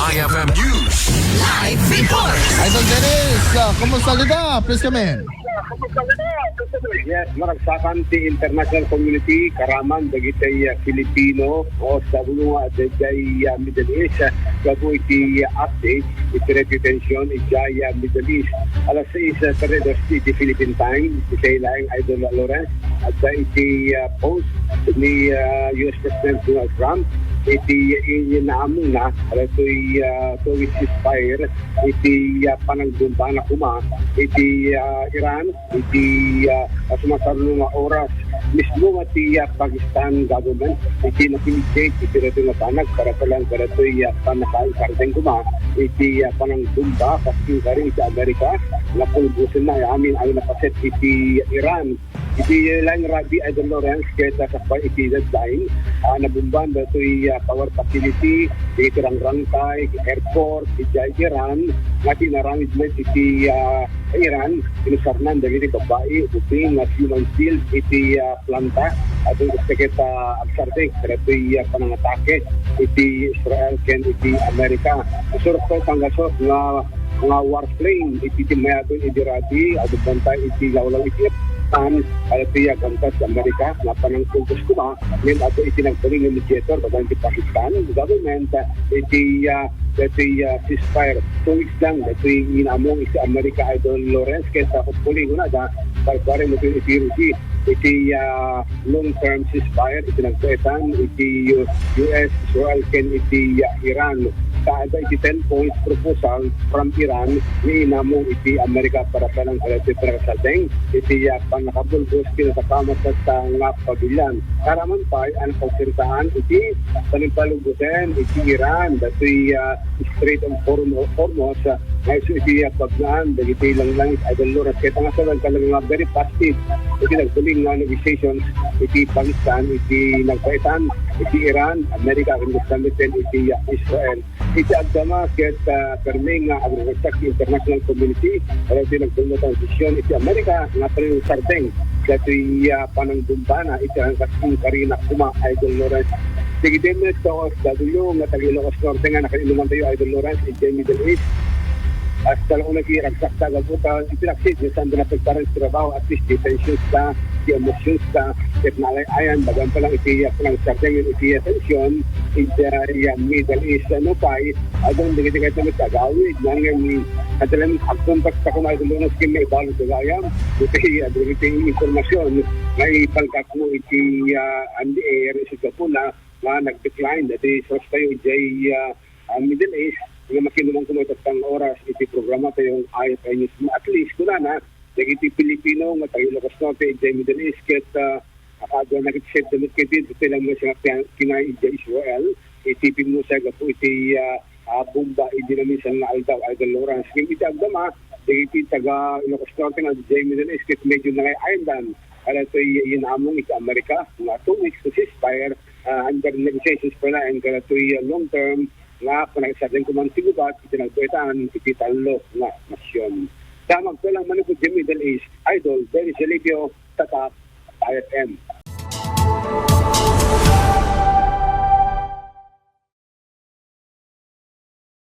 IFM News. Live report. Idol Dennis, kumusta kita? Please come in. Yes, maragsakan ti international community karaman dagitay Filipino o sa bulunga dagitay Middle East gabo iti update iti reputation iti Middle East alas 6 Paredos iti Philippine time iti laing Idol Lawrence at sa iti post ni US President Donald Trump iti inaamong na ito'y tuwid ceasefire iti pananggumba na kuma iti Iran iti sumasarong nga oras mismo iti Pakistan government iti napiligate iti reto nga panag para palang para ito'y panakain karteng kuma iti pananggumba kasi rin iti Amerika na pulbusin na amin ang napaset iti Iran iti lang Rabi Idol Lawrence kaya sa iti deadline nabumban na ito'y power facility iti rangrangkay, airport iti Iran nga tinaramidment iti Iran inusarnan dahil iti babae uping human shield iti planta at yung gusto kita agsarting pero ito'y panangatake iti Israel ken iti Amerika surok ko tanggasot nga warplane iti timayadon iti Rabi at bantay iti lawlaw iti at itiya gantas sa Amerika na panangtungkos ko na ngayon ato itinagpaling ng mediator bagang di Pakistan government iti ceasefire 2 weeks lang ito yung inamong iti Amerika Idol Lawrence kaya sa kupuling na da pagpare mo ito iti iti long-term ceasefire itinagpaitan iti US, Israel ken iti Iran kada iti 10 points proposal from Iran ni inamong iti Amerika para palang kalati para sa deng iti panakabulbos kinasakamat sa nga pabilyan. Karaman pa ang pagsintahan iti panimpalubusen iti Iran dati Strait of Hormuz ngayon iti pagnaan dagiti lang Idol Lawrence kaya nga sa talagang very positive iti nagtuling nga negotiations iti Pakistan iti nagpaitan iti Iran Amerika kung gamitin iti Israel iti agdama kaya perming nga agregat international community para iti nagtulong ang desisyon iti Amerika nga rin sarteng dati pananggumba na iti ang kasing karina kuma Idol Lawrence. Sige din mo ito OFW nga Tagilocos Norte nga nakainuman tayo Idol Lawrence iti Middle East. At talagang nag-iiragsak tagal po ka ipinaksid yung saan pinapagparan sa trabaho at least detentions ka, emotions ka, at nalayayan, bagang palang itiyak ng sarteng yung itiyak tension iti Middle East. Ano pa, adong digit-digit na matagawid ngayon at alam agpuntak sa kumaitulong na skim may balong tagayam iti yung informasyon na ipalkak mo iti NDA rin sa Kapuna na nag-decline iti source tayo iti Middle East nga makinumang kumitat ang oras iti programa tayong IFI News at least kuna na iti Pilipino nga Tagilocos Norte iti Middle East ket akado nag-set damit kiti tilang mo siya kinay iti Israel itipin mo siya gapo iti bomba iti namisan nga aldaw Idol Lawrence iti agdama iti taga Ilocos Norte nga iti Middle East ket medyo nangay-ayandan kaya ito inamong iti Amerika nga 2 weeks to ceasefire under negotiations pa na and kaya ito long-term nga panagsadeng kumansigubat itinagpaitan iti talo nga nasyon. Damag ko lang manipod sa Middle East, Idol, Dennis Alipio, Tatak, IFM.